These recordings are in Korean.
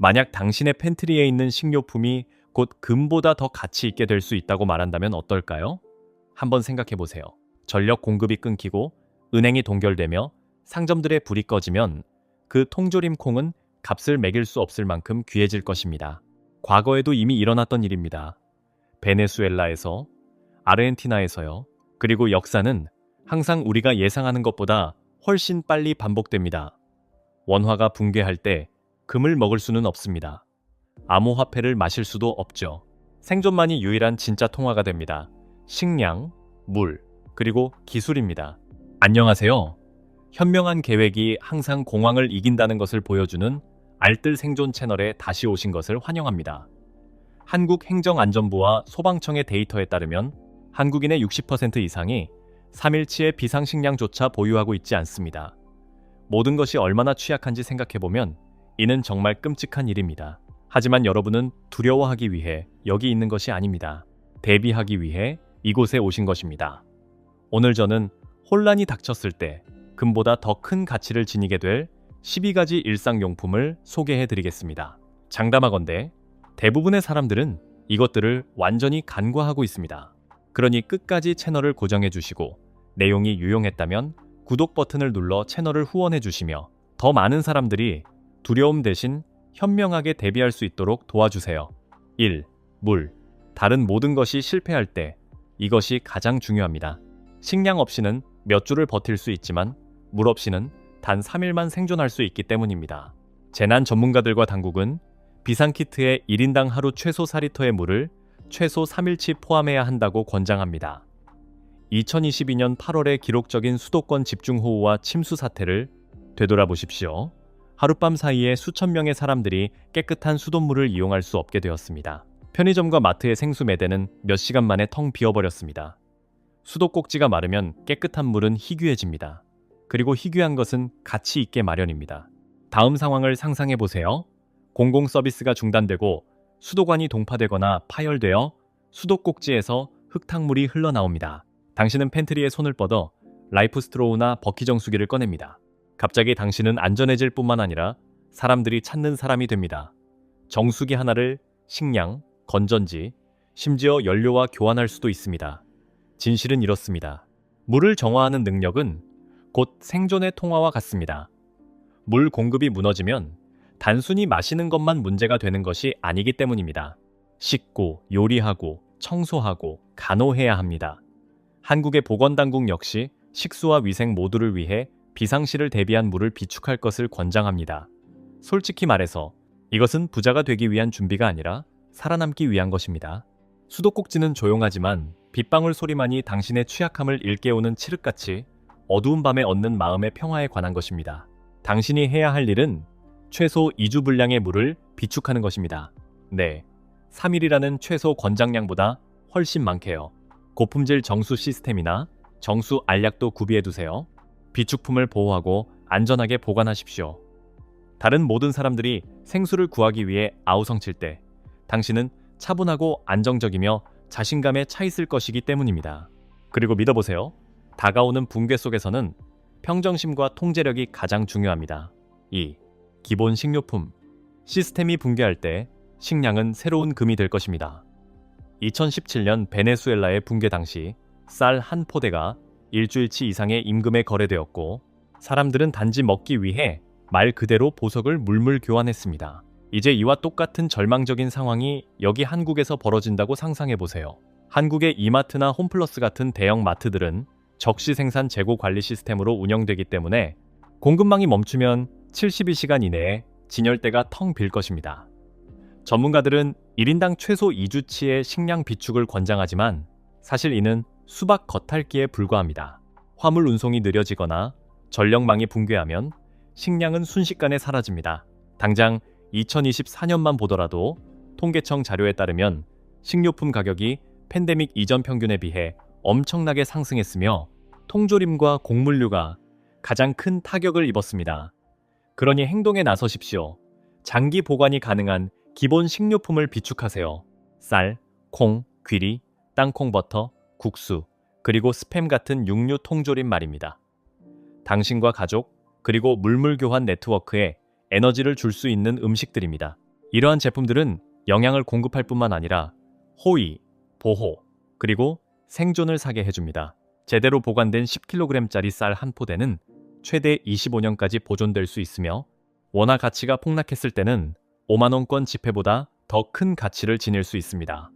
만약 당신의 팬트리에 있는 식료품이 곧 금보다 더 가치 있게 될 수 있다고 말한다면 어떨까요? 한번 생각해 보세요. 전력 공급이 끊기고 은행이 동결되며 상점들의 불이 꺼지면 그 통조림 콩은 값을 매길 수 없을 만큼 귀해질 것입니다. 과거에도 이미 일어났던 일입니다. 베네수엘라에서, 아르헨티나에서요. 그리고 역사는 항상 우리가 예상하는 것보다 훨씬 빨리 반복됩니다. 원화가 붕괴할 때 금을 먹을 수는 없습니다. 암호화폐를 마실 수도 없죠. 생존만이 유일한 진짜 통화가 됩니다. 식량, 물, 그리고 기술입니다. 안녕하세요. 현명한 계획이 항상 공황을 이긴다는 것을 보여주는 알뜰 생존 채널에 다시 오신 것을 환영합니다. 한국행정안전부와 소방청의 데이터에 따르면 한국인의 60% 이상이 3일치의 비상식량조차 보유하고 있지 않습니다. 모든 것이 얼마나 취약한지 생각해보면 이는 정말 끔찍한 일입니다. 하지만 여러분은 두려워하기 위해 여기 있는 것이 아닙니다. 대비하기 위해 이곳에 오신 것입니다. 오늘 저는 혼란이 닥쳤을 때 금보다 더 큰 가치를 지니게 될 12가지 일상용품을 소개해드리겠습니다. 장담하건대 대부분의 사람들은 이것들을 완전히 간과하고 있습니다. 그러니 끝까지 채널을 고정해주시고 내용이 유용했다면 구독 버튼을 눌러 채널을 후원해주시며 더 많은 사람들이 두려움 대신 현명하게 대비할 수 있도록 도와주세요. 1. 물. 다른 모든 것이 실패할 때 이것이 가장 중요합니다. 식량 없이는 몇 주를 버틸 수 있지만 물 없이는 단 3일만 생존할 수 있기 때문입니다. 재난 전문가들과 당국은 비상키트에 1인당 하루 최소 4리터의 물을 최소 3일치 포함해야 한다고 권장합니다. 2022년 8월의 기록적인 수도권 집중호우와 침수 사태를 되돌아보십시오. 하룻밤 사이에 수천 명의 사람들이 깨끗한 수돗물을 이용할 수 없게 되었습니다. 편의점과 마트의 생수 매대는 몇 시간 만에 텅 비어버렸습니다. 수도꼭지가 마르면 깨끗한 물은 희귀해집니다. 그리고 희귀한 것은 가치 있게 마련입니다. 다음 상황을 상상해 보세요. 공공 서비스가 중단되고 수도관이 동파되거나 파열되어 수도꼭지에서 흙탕물이 흘러나옵니다. 당신은 팬트리에 손을 뻗어 라이프 스트로우나 버키 정수기를 꺼냅니다. 갑자기 당신은 안전해질 뿐만 아니라 사람들이 찾는 사람이 됩니다. 정수기 하나를 식량, 건전지, 심지어 연료와 교환할 수도 있습니다. 진실은 이렇습니다. 물을 정화하는 능력은 곧 생존의 통화와 같습니다. 물 공급이 무너지면 단순히 마시는 것만 문제가 되는 것이 아니기 때문입니다. 씻고, 요리하고, 청소하고, 간호해야 합니다. 한국의 보건당국 역시 식수와 위생 모두를 위해 비상시를 대비한 물을 비축할 것을 권장합니다. 솔직히 말해서 이것은 부자가 되기 위한 준비가 아니라 살아남기 위한 것입니다. 수도꼭지는 조용하지만 빗방울 소리만이 당신의 취약함을 일깨우는 칠흑같이 어두운 밤에 얻는 마음의 평화에 관한 것입니다. 당신이 해야 할 일은 최소 2주 분량의 물을 비축하는 것입니다. 네, 3일이라는 최소 권장량보다 훨씬 많게요. 고품질 정수 시스템이나 정수 알약도 구비해두세요. 비축품을 보호하고 안전하게 보관하십시오. 다른 모든 사람들이 생수를 구하기 위해 아우성칠 때 당신은 차분하고 안정적이며 자신감에 차 있을 것이기 때문입니다. 그리고 믿어보세요. 다가오는 붕괴 속에서는 평정심과 통제력이 가장 중요합니다. 2. 기본 식료품. 시스템이 붕괴할 때 식량은 새로운 금이 될 것입니다. 2017년 베네수엘라의 붕괴 당시 쌀 한 포대가 일주일치 이상의 임금에 거래되었고 사람들은 단지 먹기 위해 말 그대로 보석을 물물 교환했습니다. 이제 이와 똑같은 절망적인 상황이 여기 한국에서 벌어진다고 상상해보세요. 한국의 이마트나 홈플러스 같은 대형 마트들은 적시 생산 재고 관리 시스템으로 운영되기 때문에 공급망이 멈추면 72시간 이내에 진열대가 텅 빌 것입니다. 전문가들은 1인당 최소 2주치의 식량 비축을 권장하지만 사실 이는 수박 겉핥기에 불과합니다. 화물 운송이 느려지거나 전력망이 붕괴하면 식량은 순식간에 사라집니다. 당장 2024년만 보더라도 통계청 자료에 따르면 식료품 가격이 팬데믹 이전 평균에 비해 엄청나게 상승했으며 통조림과 곡물류가 가장 큰 타격을 입었습니다. 그러니 행동에 나서십시오. 장기 보관이 가능한 기본 식료품을 비축하세요. 쌀, 콩, 귀리, 땅콩버터, 국수, 그리고 스팸 같은 육류 통조림 말입니다. 당신과 가족, 그리고 물물 교환 네트워크에 에너지를 줄 수 있는 음식들입니다. 이러한 제품들은 영양을 공급할 뿐만 아니라 호의, 보호, 그리고 생존을 사게 해줍니다. 제대로 보관된 10kg짜리 쌀 한 포대는 최대 25년까지 보존될 수 있으며 원화 가치가 폭락했을 때는 5만원권 지폐보다 더 큰 가치를 지닐 수 있습니다.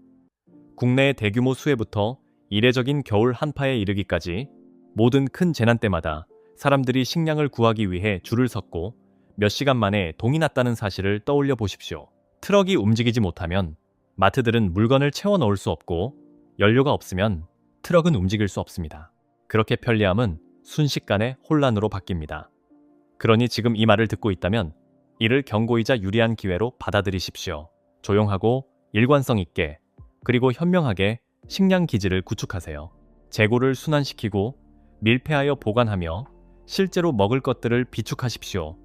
국내의 대규모 수해부터 이례적인 겨울 한파에 이르기까지 모든 큰 재난 때마다 사람들이 식량을 구하기 위해 줄을 섰고 몇 시간 만에 동이 났다는 사실을 떠올려 보십시오. 트럭이 움직이지 못하면 마트들은 물건을 채워 넣을 수 없고 연료가 없으면 트럭은 움직일 수 없습니다. 그렇게 편리함은 순식간에 혼란으로 바뀝니다. 그러니 지금 이 말을 듣고 있다면 이를 경고이자 유리한 기회로 받아들이십시오. 조용하고 일관성 있게 그리고 현명하게 식량 기지를 구축하세요. 재고를 순환시키고 밀폐하여 보관하며 실제로 먹을 것들을 비축하십시오.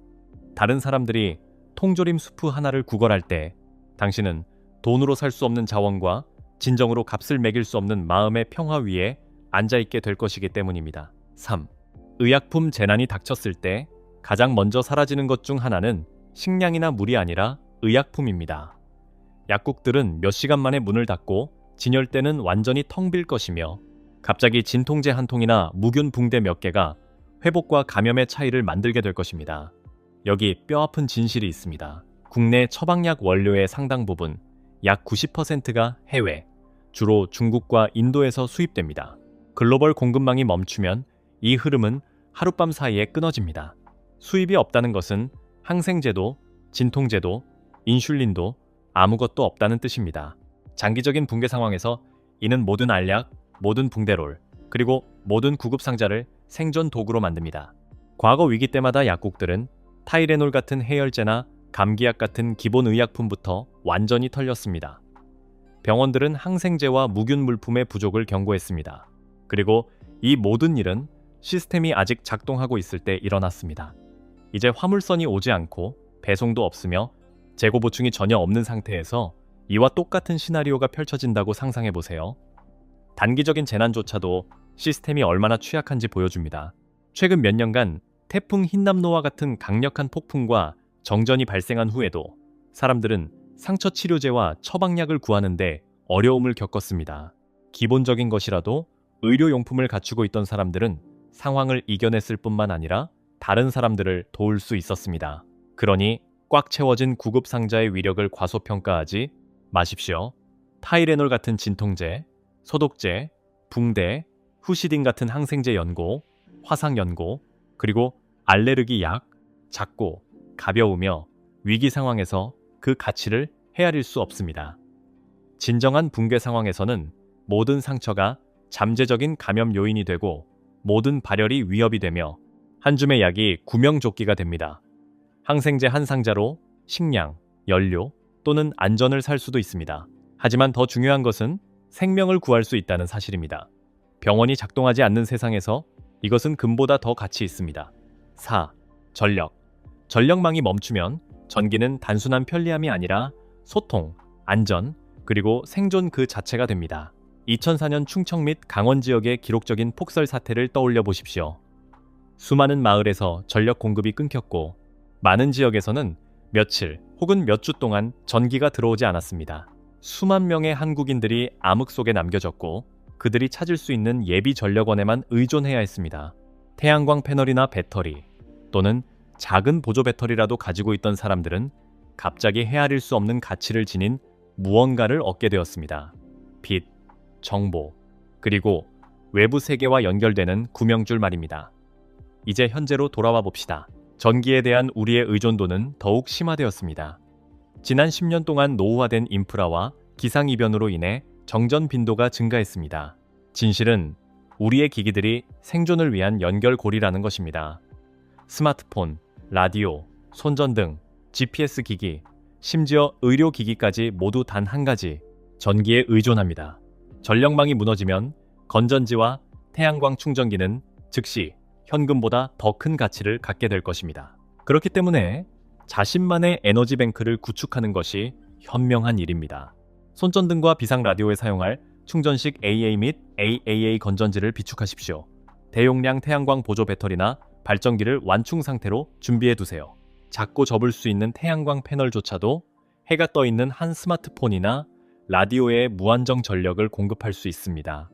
다른 사람들이 통조림 수프 하나를 구걸할 때 당신은 돈으로 살 수 없는 자원과 진정으로 값을 매길 수 없는 마음의 평화 위에 앉아있게 될 것이기 때문입니다. 3. 의약품 재난이 닥쳤을 때 가장 먼저 사라지는 것 중 하나는 식량이나 물이 아니라 의약품입니다. 약국들은 몇 시간 만에 문을 닫고 진열대는 완전히 텅 빌 것이며 갑자기 진통제 한 통이나 무균 붕대 몇 개가 회복과 감염의 차이를 만들게 될 것입니다. 여기 뼈아픈 진실이 있습니다. 국내 처방약 원료의 상당 부분, 약 90%가 해외, 주로 중국과 인도에서 수입됩니다. 글로벌 공급망이 멈추면 이 흐름은 하룻밤 사이에 끊어집니다. 수입이 없다는 것은 항생제도, 진통제도, 인슐린도 아무것도 없다는 뜻입니다. 장기적인 붕괴 상황에서 이는 모든 알약, 모든 붕대롤, 그리고 모든 구급상자를 생존 도구로 만듭니다. 과거 위기 때마다 약국들은 타이레놀 같은 해열제나 감기약 같은 기본 의약품부터 완전히 털렸습니다. 병원들은 항생제와 무균 물품의 부족을 경고했습니다. 그리고 이 모든 일은 시스템이 아직 작동하고 있을 때 일어났습니다. 이제 화물선이 오지 않고 배송도 없으며 재고 보충이 전혀 없는 상태에서 이와 똑같은 시나리오가 펼쳐진다고 상상해보세요. 단기적인 재난조차도 시스템이 얼마나 취약한지 보여줍니다. 최근 몇 년간 태풍 흰남노와 같은 강력한 폭풍과 정전이 발생한 후에도 사람들은 상처 치료제와 처방약을 구하는데 어려움을 겪었습니다. 기본적인 것이라도 의료용품을 갖추고 있던 사람들은 상황을 이겨냈을 뿐만 아니라 다른 사람들을 도울 수 있었습니다. 그러니 꽉 채워진 구급상자의 위력을 과소평가하지 마십시오. 타이레놀 같은 진통제, 소독제, 붕대, 후시딘 같은 항생제 연고, 화상 연고, 그리고 알레르기 약, 작고 가벼우며 위기 상황에서 그 가치를 헤아릴 수 없습니다. 진정한 붕괴 상황에서는 모든 상처가 잠재적인 감염 요인이 되고 모든 발열이 위협이 되며 한 줌의 약이 구명조끼가 됩니다. 항생제 한 상자로 식량, 연료 또는 안전을 살 수도 있습니다. 하지만 더 중요한 것은 생명을 구할 수 있다는 사실입니다. 병원이 작동하지 않는 세상에서 이것은 금보다 더 가치 있습니다. 4. 전력. 전력망이 멈추면 전기는 단순한 편리함이 아니라 소통, 안전, 그리고 생존 그 자체가 됩니다. 2004년 충청 및 강원 지역의 기록적인 폭설 사태를 떠올려 보십시오. 수많은 마을에서 전력 공급이 끊겼고 많은 지역에서는 며칠 혹은 몇 주 동안 전기가 들어오지 않았습니다. 수만 명의 한국인들이 암흑 속에 남겨졌고 그들이 찾을 수 있는 예비 전력원에만 의존해야 했습니다. 태양광 패널이나 배터리 또는 작은 보조 배터리라도 가지고 있던 사람들은 갑자기 헤아릴 수 없는 가치를 지닌 무언가를 얻게 되었습니다. 빛, 정보, 그리고 외부 세계와 연결되는 구명줄 말입니다. 이제 현재로 돌아와 봅시다. 전기에 대한 우리의 의존도는 더욱 심화되었습니다. 지난 10년 동안 노후화된 인프라와 기상이변으로 인해 정전 빈도가 증가했습니다. 진실은 우리의 기기들이 생존을 위한 연결고리라는 것입니다. 스마트폰, 라디오, 손전등, GPS 기기, 심지어 의료기기까지 모두 단 한 가지, 전기에 의존합니다. 전력망이 무너지면 건전지와 태양광 충전기는 즉시 현금보다 더 큰 가치를 갖게 될 것입니다. 그렇기 때문에 자신만의 에너지 뱅크를 구축하는 것이 현명한 일입니다. 손전등과 비상 라디오에 사용할 충전식 AA 및 AAA 건전지를 비축하십시오. 대용량 태양광 보조 배터리나 발전기를 완충 상태로 준비해 두세요. 작고 접을 수 있는 태양광 패널조차도 해가 떠 있는 한 스마트폰이나 라디오에 무한정 전력을 공급할 수 있습니다.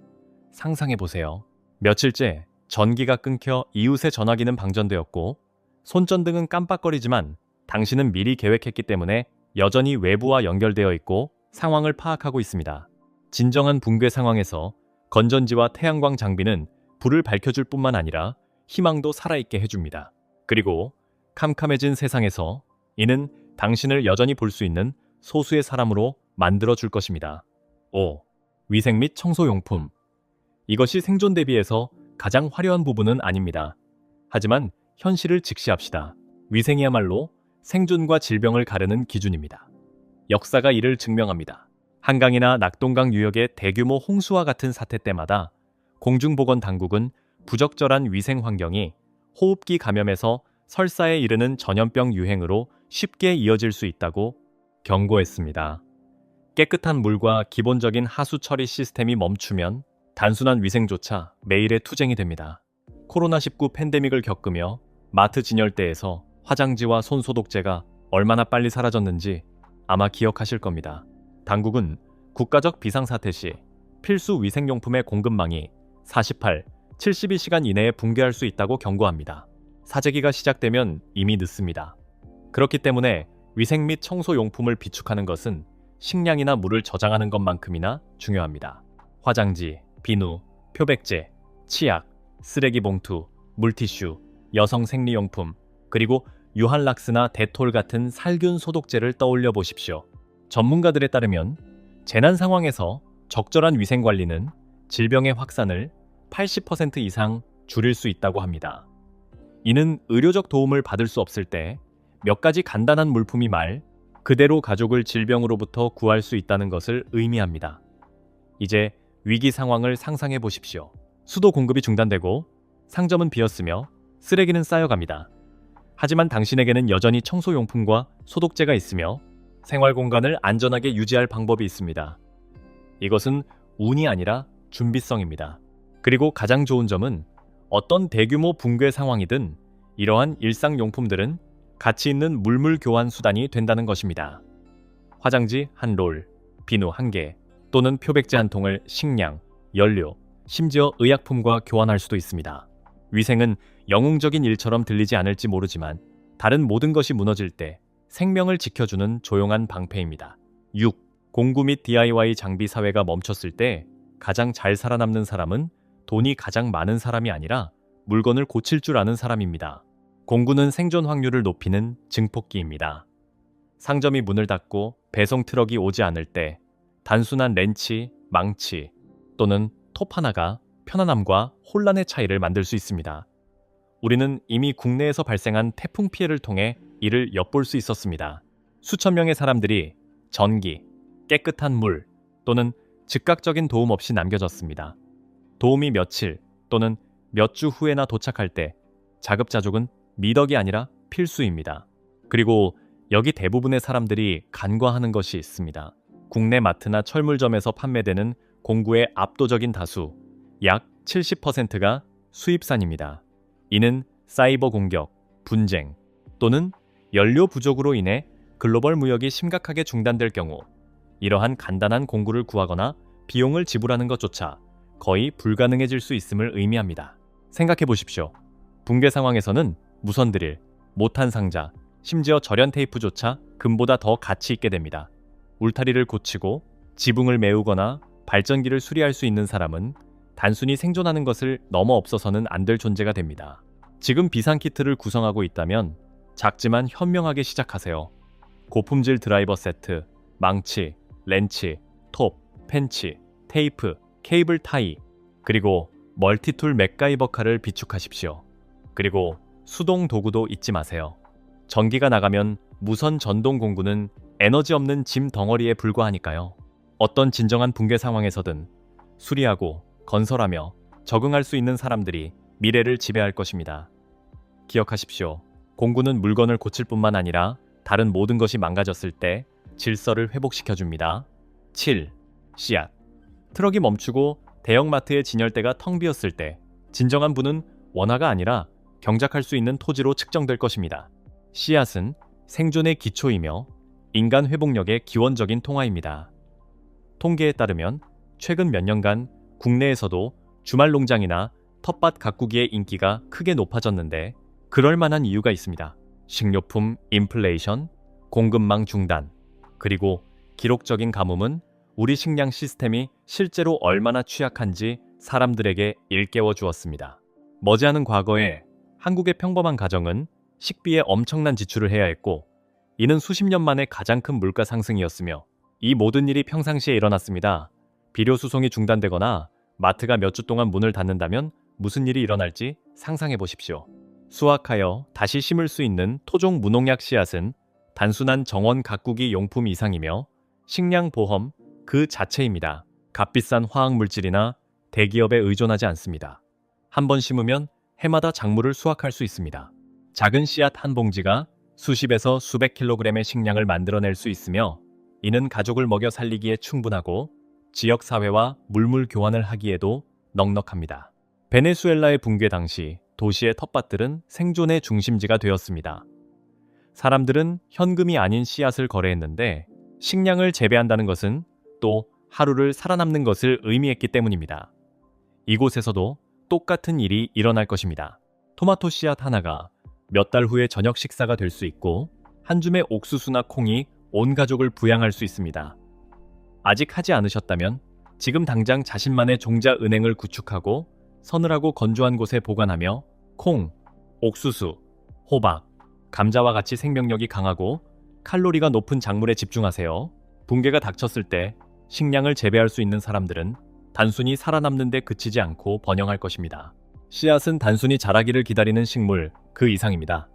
상상해 보세요. 며칠째 전기가 끊겨 이웃의 전화기는 방전되었고 손전등은 깜빡거리지만 당신은 미리 계획했기 때문에 여전히 외부와 연결되어 있고 상황을 파악하고 있습니다. 진정한 붕괴 상황에서 건전지와 태양광 장비는 불을 밝혀줄 뿐만 아니라 희망도 살아있게 해줍니다. 그리고 캄캄해진 세상에서 이는 당신을 여전히 볼 수 있는 소수의 사람으로 만들어줄 것입니다. 5. 위생 및 청소용품. 이것이 생존 대비해서 가장 화려한 부분은 아닙니다. 하지만 현실을 직시합시다. 위생이야말로 생존과 질병을 가르는 기준입니다. 역사가 이를 증명합니다. 한강이나 낙동강 유역의 대규모 홍수와 같은 사태 때마다 공중보건당국은 부적절한 위생 환경이 호흡기 감염에서 설사에 이르는 전염병 유행으로 쉽게 이어질 수 있다고 경고했습니다. 깨끗한 물과 기본적인 하수 처리 시스템이 멈추면 단순한 위생조차 매일의 투쟁이 됩니다. 코로나19 팬데믹을 겪으며 마트 진열대에서 화장지와 손소독제가 얼마나 빨리 사라졌는지 아마 기억하실 겁니다. 당국은 국가적 비상사태 시 필수 위생용품의 공급망이 48, 72시간 이내에 붕괴할 수 있다고 경고합니다. 사재기가 시작되면 이미 늦습니다. 그렇기 때문에 위생 및 청소용품을 비축하는 것은 식량이나 물을 저장하는 것만큼이나 중요합니다. 화장지, 비누, 표백제, 치약, 쓰레기 봉투, 물티슈, 여성 생리용품, 그리고 유한락스나 데톨 같은 살균 소독제를 떠올려 보십시오. 전문가들에 따르면 재난 상황에서 적절한 위생 관리는 질병의 확산을 80% 이상 줄일 수 있다고 합니다. 이는 의료적 도움을 받을 수 없을 때 몇 가지 간단한 물품이 말 그대로 가족을 질병으로부터 구할 수 있다는 것을 의미합니다. 이제 위기 상황을 상상해 보십시오. 수도 공급이 중단되고 상점은 비었으며 쓰레기는 쌓여갑니다. 하지만 당신에게는 여전히 청소용품과 소독제가 있으며 생활 공간을 안전하게 유지할 방법이 있습니다. 이것은 운이 아니라 준비성입니다. 그리고 가장 좋은 점은 어떤 대규모 붕괴 상황이든 이러한 일상용품들은 가치 있는 물물 교환 수단이 된다는 것입니다. 화장지 한 롤, 비누 한 개, 또는 표백제 한 통을 식량, 연료, 심지어 의약품과 교환할 수도 있습니다. 위생은 영웅적인 일처럼 들리지 않을지 모르지만 다른 모든 것이 무너질 때 생명을 지켜주는 조용한 방패입니다. 6. 공구 및 DIY 장비 사회가 멈췄을 때 가장 잘 살아남는 사람은 돈이 가장 많은 사람이 아니라 물건을 고칠 줄 아는 사람입니다. 공구는 생존 확률을 높이는 증폭기입니다. 상점이 문을 닫고 배송 트럭이 오지 않을 때 단순한 렌치, 망치 또는 톱 하나가 편안함과 혼란의 차이를 만들 수 있습니다. 우리는 이미 국내에서 발생한 태풍 피해를 통해 이를 엿볼 수 있었습니다. 수천 명의 사람들이 전기, 깨끗한 물 또는 즉각적인 도움 없이 남겨졌습니다. 도움이 며칠 또는 몇 주 후에나 도착할 때 자급자족은 미덕이 아니라 필수입니다. 그리고 여기 대부분의 사람들이 간과하는 것이 있습니다. 국내 마트나 철물점에서 판매되는 공구의 압도적인 다수, 약 70%가 수입산입니다. 이는 사이버 공격, 분쟁 또는 연료 부족으로 인해 글로벌 무역이 심각하게 중단될 경우 이러한 간단한 공구를 구하거나 비용을 지불하는 것조차 거의 불가능해질 수 있음을 의미합니다. 생각해 보십시오. 붕괴 상황에서는 무선 드릴, 못한 상자, 심지어 절연 테이프조차 금보다 더 가치 있게 됩니다. 울타리를 고치고 지붕을 메우거나 발전기를 수리할 수 있는 사람은 단순히 생존하는 것을 넘어 없어서는 안 될 존재가 됩니다. 지금 비상키트를 구성하고 있다면 작지만 현명하게 시작하세요. 고품질 드라이버 세트, 망치, 렌치, 톱, 펜치, 테이프, 케이블 타이, 그리고 멀티툴 맥가이버 칼을 비축하십시오. 그리고 수동 도구도 잊지 마세요. 전기가 나가면 무선 전동 공구는 에너지 없는 짐 덩어리에 불과하니까요. 어떤 진정한 붕괴 상황에서든 수리하고 건설하며 적응할 수 있는 사람들이 미래를 지배할 것입니다. 기억하십시오. 공구는 물건을 고칠 뿐만 아니라 다른 모든 것이 망가졌을 때 질서를 회복시켜줍니다. 7. 씨앗. 트럭이 멈추고 대형마트의 진열대가 텅 비었을 때 진정한 부는 원화가 아니라 경작할 수 있는 토지로 측정될 것입니다. 씨앗은 생존의 기초이며 인간 회복력의 기원적인 통화입니다. 통계에 따르면 최근 몇 년간 국내에서도 주말 농장이나 텃밭 가꾸기의 인기가 크게 높아졌는데 그럴 만한 이유가 있습니다. 식료품 인플레이션, 공급망 중단, 그리고 기록적인 가뭄은 우리 식량 시스템이 실제로 얼마나 취약한지 사람들에게 일깨워 주었습니다. 머지않은 과거에 한국의 평범한 가정은 식비에 엄청난 지출을 해야 했고, 이는 수십 년 만에 가장 큰 물가 상승이었으며 이 모든 일이 평상시에 일어났습니다. 비료 수송이 중단되거나 마트가 몇 주 동안 문을 닫는다면 무슨 일이 일어날지 상상해 보십시오. 수확하여 다시 심을 수 있는 토종 무농약 씨앗은 단순한 정원 가꾸기 용품 이상이며 식량 보험 그 자체입니다. 값비싼 화학 물질이나 대기업에 의존하지 않습니다. 한 번 심으면 해마다 작물을 수확할 수 있습니다. 작은 씨앗 한 봉지가 수십에서 수백 킬로그램의 식량을 만들어낼 수 있으며 이는 가족을 먹여 살리기에 충분하고 지역 사회와 물물 교환을 하기에도 넉넉합니다. 베네수엘라의 붕괴 당시 도시의 텃밭들은 생존의 중심지가 되었습니다. 사람들은 현금이 아닌 씨앗을 거래했는데 식량을 재배한다는 것은 또 하루를 살아남는 것을 의미했기 때문입니다. 이곳에서도 똑같은 일이 일어날 것입니다. 토마토 씨앗 하나가 몇 달 후에 저녁 식사가 될 수 있고 한 줌의 옥수수나 콩이 온 가족을 부양할 수 있습니다. 아직 하지 않으셨다면 지금 당장 자신만의 종자 은행을 구축하고 서늘하고 건조한 곳에 보관하며 콩, 옥수수, 호박, 감자와 같이 생명력이 강하고 칼로리가 높은 작물에 집중하세요. 붕괴가 닥쳤을 때 식량을 재배할 수 있는 사람들은 단순히 살아남는 데 그치지 않고 번영할 것입니다. 씨앗은 단순히 자라기를 기다리는 식물 그 이상입니다.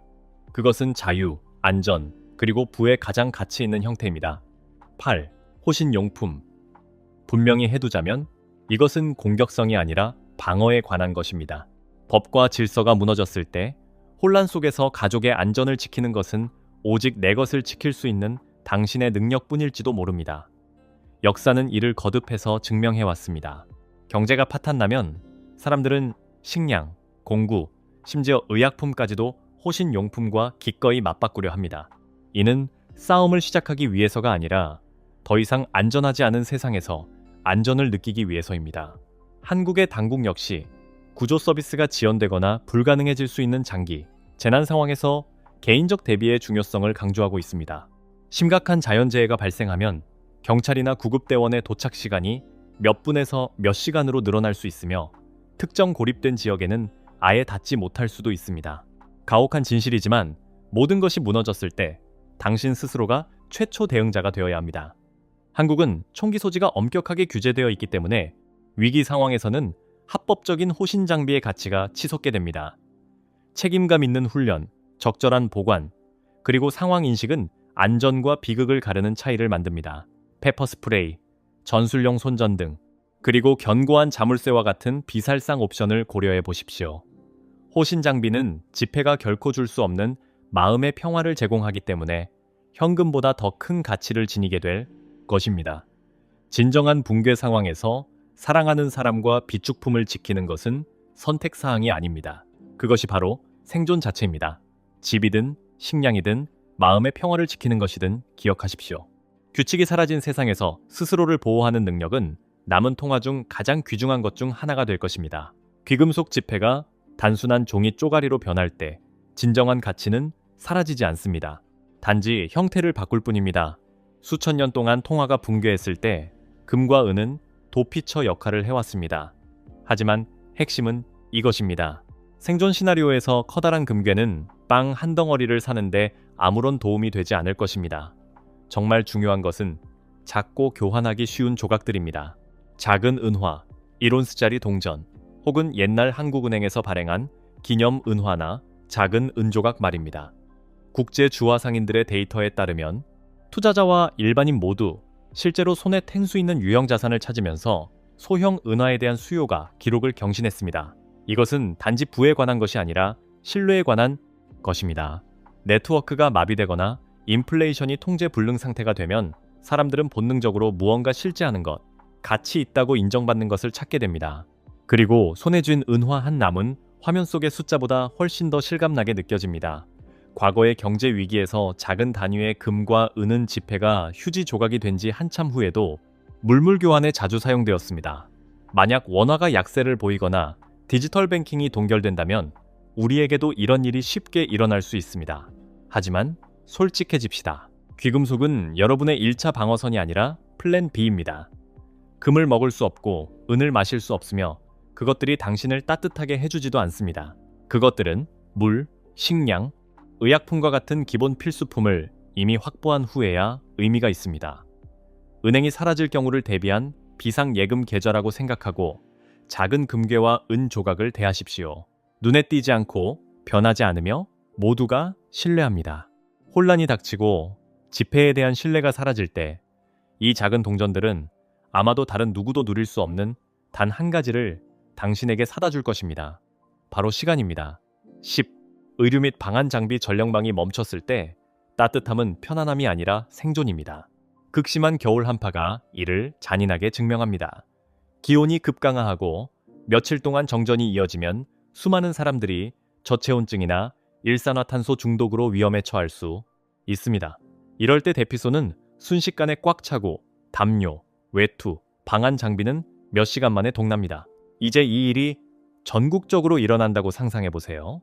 그것은 자유, 안전, 그리고 부의 가장 가치 있는 형태입니다. 8. 호신용품. 분명히 해두자면 이것은 공격성이 아니라 방어에 관한 것입니다. 법과 질서가 무너졌을 때 혼란 속에서 가족의 안전을 지키는 것은 오직 내 것을 지킬 수 있는 당신의 능력뿐일지도 모릅니다. 역사는 이를 거듭해서 증명해왔습니다. 경제가 파탄나면 사람들은 식량, 공구, 심지어 의약품까지도 호신용품과 기꺼이 맞바꾸려 합니다. 이는 싸움을 시작하기 위해서가 아니라 더 이상 안전하지 않은 세상에서 안전을 느끼기 위해서입니다. 한국의 당국 역시 구조 서비스가 지연되거나 불가능해질 수 있는 장기, 재난 상황에서 개인적 대비의 중요성을 강조하고 있습니다. 심각한 자연재해가 발생하면 경찰이나 구급대원의 도착 시간이 몇 분에서 몇 시간으로 늘어날 수 있으며 특정 고립된 지역에는 아예 닿지 못할 수도 있습니다. 가혹한 진실이지만 모든 것이 무너졌을 때 당신 스스로가 최초 대응자가 되어야 합니다. 한국은 총기 소지가 엄격하게 규제되어 있기 때문에 위기 상황에서는 합법적인 호신 장비의 가치가 치솟게 됩니다. 책임감 있는 훈련, 적절한 보관, 그리고 상황 인식은 안전과 비극을 가르는 차이를 만듭니다. 페퍼 스프레이, 전술용 손전등, 그리고 견고한 자물쇠와 같은 비살상 옵션을 고려해 보십시오. 호신 장비는 지폐가 결코 줄 수 없는 마음의 평화를 제공하기 때문에 현금보다 더 큰 가치를 지니게 될 것입니다. 진정한 붕괴 상황에서 사랑하는 사람과 비축품을 지키는 것은 선택사항이 아닙니다. 그것이 바로 생존 자체입니다. 집이든 식량이든 마음의 평화를 지키는 것이든 기억하십시오. 규칙이 사라진 세상에서 스스로를 보호하는 능력은 남은 통화 중 가장 귀중한 것 중 하나가 될 것입니다. 귀금속 지폐가 단순한 종이 쪼가리로 변할 때 진정한 가치는 사라지지 않습니다. 단지 형태를 바꿀 뿐입니다. 수천 년 동안 통화가 붕괴했을 때 금과 은은 도피처 역할을 해왔습니다. 하지만 핵심은 이것입니다. 생존 시나리오에서 커다란 금괴는 빵 한 덩어리를 사는데 아무런 도움이 되지 않을 것입니다. 정말 중요한 것은 작고 교환하기 쉬운 조각들입니다. 작은 은화, 1온스짜리 동전, 혹은 옛날 한국은행에서 발행한 기념 은화나 작은 은조각 말입니다. 국제 주화 상인들의 데이터에 따르면 투자자와 일반인 모두 실제로 손에 탱 수 있는 유형 자산을 찾으면서 소형 은화에 대한 수요가 기록을 경신했습니다. 이것은 단지 부에 관한 것이 아니라 신뢰에 관한 것입니다. 네트워크가 마비되거나 인플레이션이 통제 불능 상태가 되면 사람들은 본능적으로 무언가 실제하는 것, 가치 있다고 인정받는 것을 찾게 됩니다. 그리고 손에 쥔 은화 한 남은 화면 속의 숫자보다 훨씬 더 실감나게 느껴집니다. 과거의 경제 위기에서 작은 단위의 금과 은은 지폐가 휴지 조각이 된 지 한참 후에도 물물 교환에 자주 사용되었습니다. 만약 원화가 약세를 보이거나 디지털 뱅킹이 동결된다면 우리에게도 이런 일이 쉽게 일어날 수 있습니다. 하지만 솔직해집시다. 귀금속은 여러분의 1차 방어선이 아니라 플랜 B입니다. 금을 먹을 수 없고 은을 마실 수 없으며 그것들이 당신을 따뜻하게 해주지도 않습니다. 그것들은 물, 식량, 의약품과 같은 기본 필수품을 이미 확보한 후에야 의미가 있습니다. 은행이 사라질 경우를 대비한 비상예금 계좌라고 생각하고 작은 금괴와 은 조각을 대하십시오. 눈에 띄지 않고 변하지 않으며 모두가 신뢰합니다. 혼란이 닥치고 지폐에 대한 신뢰가 사라질 때 이 작은 동전들은 아마도 다른 누구도 누릴 수 없는 단 한 가지를 당신에게 사다 줄 것입니다. 바로 시간입니다. 10. 의류 및 방한 장비 전력망이 멈췄을 때 따뜻함은 편안함이 아니라 생존입니다. 극심한 겨울 한파가 이를 잔인하게 증명합니다. 기온이 급강하하고 며칠 동안 정전이 이어지면 수많은 사람들이 저체온증이나 일산화탄소 중독으로 위험에 처할 수 있습니다. 이럴 때 대피소는 순식간에 꽉 차고 담요, 외투, 방한 장비는 몇 시간 만에 동납니다. 이제 이 일이 전국적으로 일어난다고 상상해보세요.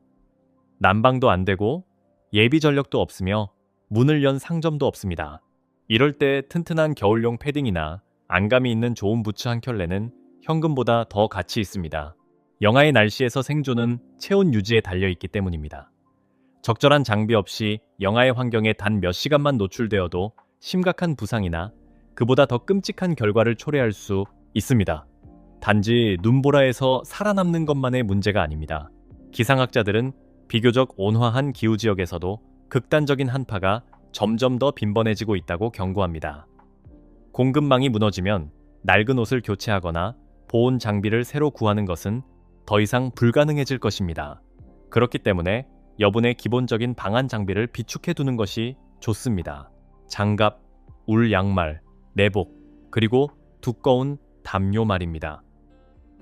난방도 안 되고 예비 전력도 없으며 문을 연 상점도 없습니다. 이럴 때 튼튼한 겨울용 패딩이나 안감이 있는 좋은 부츠 한 켤레는 현금보다 더 가치 있습니다. 영하의 날씨에서 생존은 체온 유지에 달려있기 때문입니다. 적절한 장비 없이 영하의 환경에 단 몇 시간만 노출되어도 심각한 부상이나 그보다 더 끔찍한 결과를 초래할 수 있습니다. 단지 눈보라에서 살아남는 것만의 문제가 아닙니다. 기상학자들은 비교적 온화한 기후지역에서도 극단적인 한파가 점점 더 빈번해지고 있다고 경고합니다. 공급망이 무너지면 낡은 옷을 교체하거나 보온 장비를 새로 구하는 것은 더 이상 불가능해질 것입니다. 그렇기 때문에 여분의 기본적인 방한 장비를 비축해 두는 것이 좋습니다. 장갑, 울 양말, 내복, 그리고 두꺼운 담요 말입니다.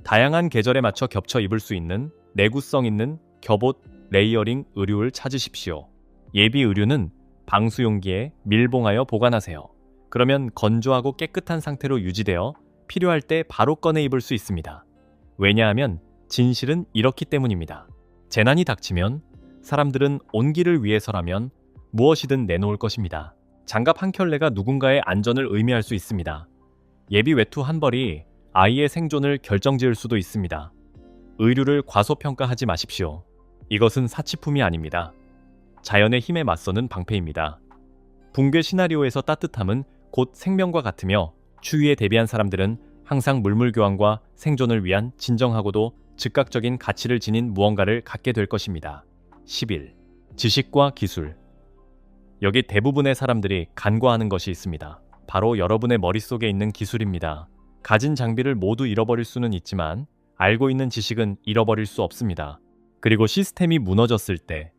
다양한 계절에 맞춰 겹쳐 입을 수 있는 내구성 있는 겹옷, 레이어링 의류를 찾으십시오. 예비 의류는 방수용기에 밀봉하여 보관하세요. 그러면 건조하고 깨끗한 상태로 유지되어 필요할 때 바로 꺼내 입을 수 있습니다. 왜냐하면 진실은 이렇기 때문입니다. 재난이 닥치면 사람들은 온기를 위해서라면 무엇이든 내놓을 것입니다. 장갑 한 켤레가 누군가의 안전을 의미할 수 있습니다. 예비 외투 한 벌이 아이의 생존을 결정지을 수도 있습니다. 의류를 과소평가하지 마십시오. 이것은 사치품이 아닙니다. 자연의 힘에 맞서는 방패입니다. 붕괴 시나리오에서 따뜻함은 곧 생명과 같으며 추위에 대비한 사람들은 항상 물물교환과 생존을 위한 진정하고도 즉각적인 가치를 지닌 무언가를 갖게 될 것입니다. 11. 지식과 기술. 여기 대부분의 사람들이 간과하는 것이 있습니다. 바로 여러분의 머릿속에 있는 기술입니다. 가진 장비를 모두 잃어버릴 수는 있지만 알고 있는 지식은 잃어버릴 수 없습니다. 그리고 시스템이 무너졌을 때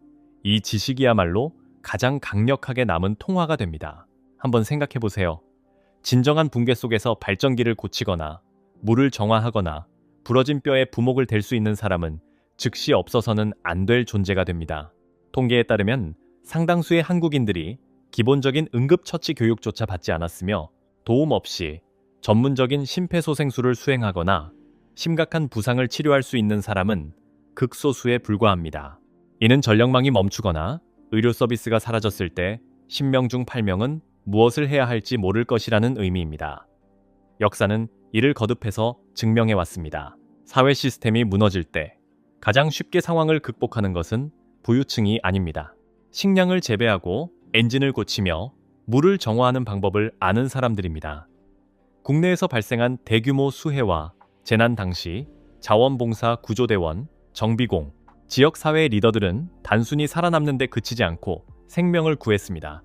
이 지식이야말로 가장 강력하게 남은 통화가 됩니다. 한번 생각해 보세요. 진정한 붕괴 속에서 발전기를 고치거나 물을 정화하거나 부러진 뼈에 부목을 댈 수 있는 사람은 즉시 없어서는 안 될 존재가 됩니다. 통계에 따르면 상당수의 한국인들이 기본적인 응급처치 교육조차 받지 않았으며 도움 없이 전문적인 심폐소생술을 수행하거나 심각한 부상을 치료할 수 있는 사람은 극소수에 불과합니다. 이는 전력망이 멈추거나 의료 서비스가 사라졌을 때 10명 중 8명은 무엇을 해야 할지 모를 것이라는 의미입니다. 역사는 이를 거듭해서 증명해 왔습니다. 사회 시스템이 무너질 때 가장 쉽게 상황을 극복하는 것은 부유층이 아닙니다. 식량을 재배하고 엔진을 고치며 물을 정화하는 방법을 아는 사람들입니다. 국내에서 발생한 대규모 수해와 재난 당시 자원봉사 구조대원, 정비공, 지역사회 리더들은 단순히 살아남는 데 그치지 않고 생명을 구했습니다.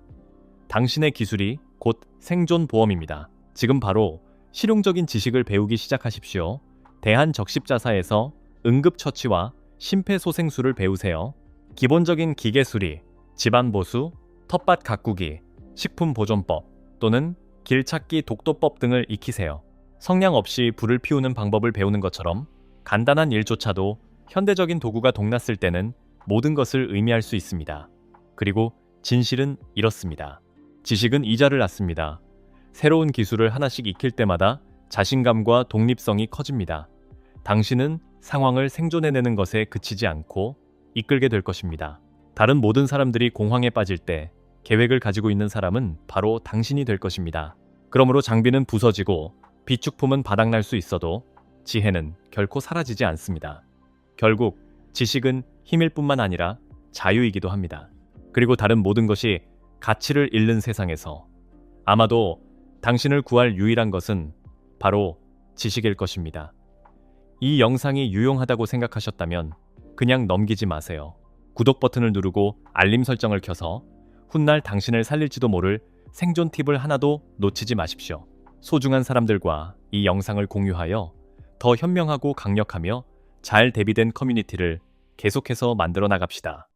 당신의 기술이 곧 생존보험입니다. 지금 바로 실용적인 지식을 배우기 시작하십시오. 대한적십자사에서 응급처치와 심폐소생술을 배우세요. 기본적인 기계수리, 집안보수, 텃밭 가꾸기, 식품보존법 또는 길찾기 독도법 등을 익히세요. 성냥 없이 불을 피우는 방법을 배우는 것처럼 간단한 일조차도 현대적인 도구가 동났을 때는 모든 것을 의미할 수 있습니다. 그리고 진실은 이렇습니다. 지식은 이자를 낳습니다. 새로운 기술을 하나씩 익힐 때마다 자신감과 독립성이 커집니다. 당신은 상황을 생존해내는 것에 그치지 않고 이끌게 될 것입니다. 다른 모든 사람들이 공황에 빠질 때 계획을 가지고 있는 사람은 바로 당신이 될 것입니다. 그러므로 장비는 부서지고 비축품은 바닥날 수 있어도 지혜는 결코 사라지지 않습니다. 결국 지식은 힘일 뿐만 아니라 자유이기도 합니다. 그리고 다른 모든 것이 가치를 잃는 세상에서 아마도 당신을 구할 유일한 것은 바로 지식일 것입니다. 이 영상이 유용하다고 생각하셨다면 그냥 넘기지 마세요. 구독 버튼을 누르고 알림 설정을 켜서 훗날 당신을 살릴지도 모를 생존 팁을 하나도 놓치지 마십시오. 소중한 사람들과 이 영상을 공유하여 더 현명하고 강력하며 잘 대비된 커뮤니티를 계속해서 만들어 나갑시다.